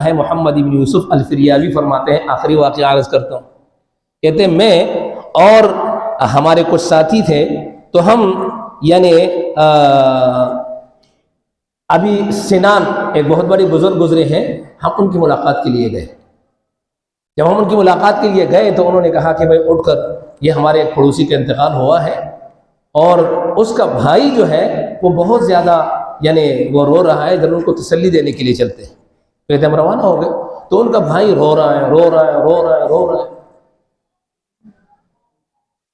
ہے محمد ابن یوسف الفریابی فرماتے ہیں، آخری واقعہ عرض کرتا ہوں، کہتے ہیں میں اور ہمارے کچھ ساتھی تھے، تو ہم یعنی ابھی سنان ایک بہت بڑے بزرگ گزرے ہیں، ہم ان کی ملاقات کے لیے گئے۔ جب ہم ان کی ملاقات کے لیے گئے تو انہوں نے کہا کہ بھائی اٹھ کر، یہ ہمارے ایک پڑوسی کا انتقال ہوا ہے اور اس کا بھائی جو ہے وہ بہت زیادہ یعنی وہ رو رہا ہے، جب ان کو تسلی دینے کے لیے چلتے ہیں، کہتے ہم روانہ ہو گئے تو ان کا بھائی رو رہا ہے رو رہا ہے رو رہا ہے رو رہا ہے۔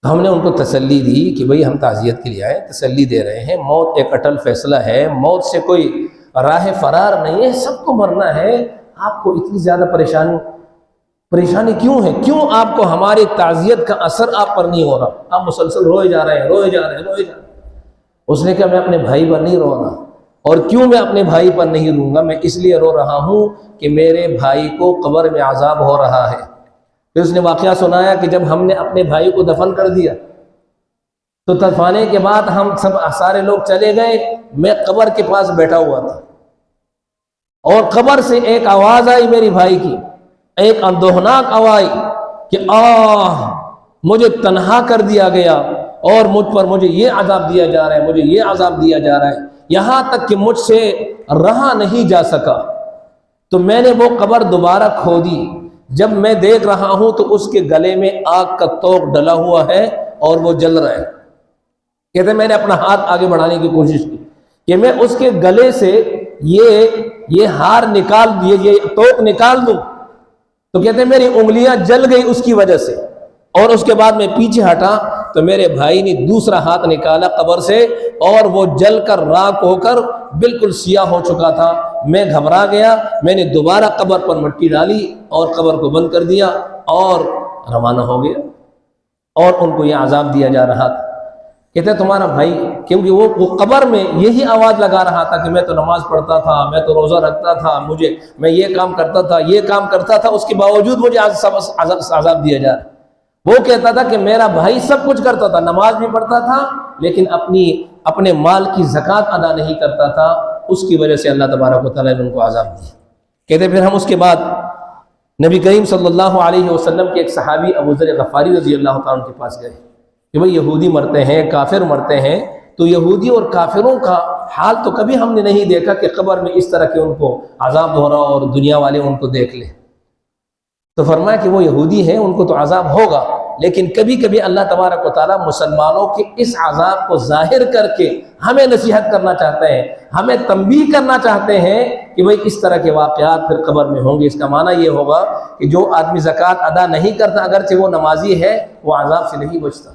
ہم نے ان کو تسلی دی کہ بھئی ہم تعزیت کے لیے آئے، تسلی دے رہے ہیں، موت ایک اٹل فیصلہ ہے، موت سے کوئی راہ فرار نہیں ہے، سب کو مرنا ہے، آپ کو اتنی زیادہ پریشانی کیوں ہے؟ کیوں آپ کو ہماری تعزیت کا اثر آپ پر نہیں ہو رہا؟ آپ مسلسل روئے جا رہے ہیں روئے جا رہے ہیں روئے جا رہے ہیں۔ اس نے کہا میں اپنے بھائی پر نہیں رو رہا، اور کیوں میں اپنے بھائی پر نہیں روں گا؟ میں اس لیے رو رہا ہوں کہ میرے بھائی کو قبر میں عذاب ہو رہا ہے۔ پھر اس نے واقعہ سنایا کہ جب ہم نے اپنے بھائی کو دفن کر دیا تو دفنانے کے بعد ہم سارے لوگ چلے گئے، میں قبر کے پاس بیٹھا ہوا تھا اور قبر سے ایک آواز آئی میری بھائی کی، ایک اندوہناک آواز کہ آہ مجھے تنہا کر دیا گیا اور مجھ پر مجھے یہ عذاب دیا جا رہا ہے، مجھے یہ عذاب دیا جا رہا ہے، یہاں تک کہ مجھ سے رہا نہیں جا سکا۔ تو میں نے وہ قبر دوبارہ کھودی، جب میں دیکھ رہا ہوں تو اس کے گلے میں آگ کا توق ڈلا ہوا ہے اور وہ جل رہا ہے۔ کہتے ہیں میں نے اپنا ہاتھ آگے بڑھانے کی کوشش کی کہ میں اس کے گلے سے یہ ہار نکال یہ توق نکال دوں، تو کہتے ہیں میری انگلیاں جل گئی اس کی وجہ سے، اور اس کے بعد میں پیچھے ہٹا تو میرے بھائی نے دوسرا ہاتھ نکالا قبر سے اور وہ جل کر راکھ ہو کر بالکل سیاہ ہو چکا تھا۔ میں گھبرا گیا، میں نے دوبارہ قبر پر مٹی ڈالی اور قبر کو بند کر دیا اور روانہ ہو گیا، اور ان کو یہ عذاب دیا جا رہا تھا۔ کہتے ہیں تمہارا بھائی، کیونکہ وہ قبر میں یہی آواز لگا رہا تھا کہ میں تو نماز پڑھتا تھا، میں تو روزہ رکھتا تھا، میں یہ کام کرتا تھا یہ کام کرتا تھا، اس کے باوجود مجھے عذاب دیا جا رہا۔ وہ کہتا تھا کہ میرا بھائی سب کچھ کرتا تھا، نماز بھی پڑھتا تھا، لیکن اپنے مال کی زکوٰۃ ادا نہیں کرتا تھا، اس کی وجہ سے اللہ تبارک و تعالیٰ نے ان کو عذاب دیا۔ کہتے پھر ہم اس کے بعد نبی کریم صلی اللہ علیہ وسلم کے ایک صحابی ابو ذر غفاری رضی اللہ تعالیٰ عنہ کے پاس گئے کہ بھئی یہودی مرتے ہیں، کافر مرتے ہیں، تو یہودی اور کافروں کا حال تو کبھی ہم نے نہیں دیکھا کہ قبر میں اس طرح کے ان کو عذاب ہو رہا اور دنیا والے ان کو دیکھ لیں۔ تو فرمایا کہ وہ یہودی ہیں، ان کو تو عذاب ہوگا، لیکن کبھی کبھی اللہ تبارک و تعالیٰ مسلمانوں کے اس عذاب کو ظاہر کر کے ہمیں نصیحت کرنا چاہتے ہیں، ہمیں تنبیہ کرنا چاہتے ہیں کہ بھئی اس طرح کے واقعات پھر قبر میں ہوں گے۔ اس کا معنی یہ ہوگا کہ جو آدمی زکوٰۃ ادا نہیں کرتا، اگرچہ وہ نمازی ہے، وہ عذاب سے نہیں بچتا۔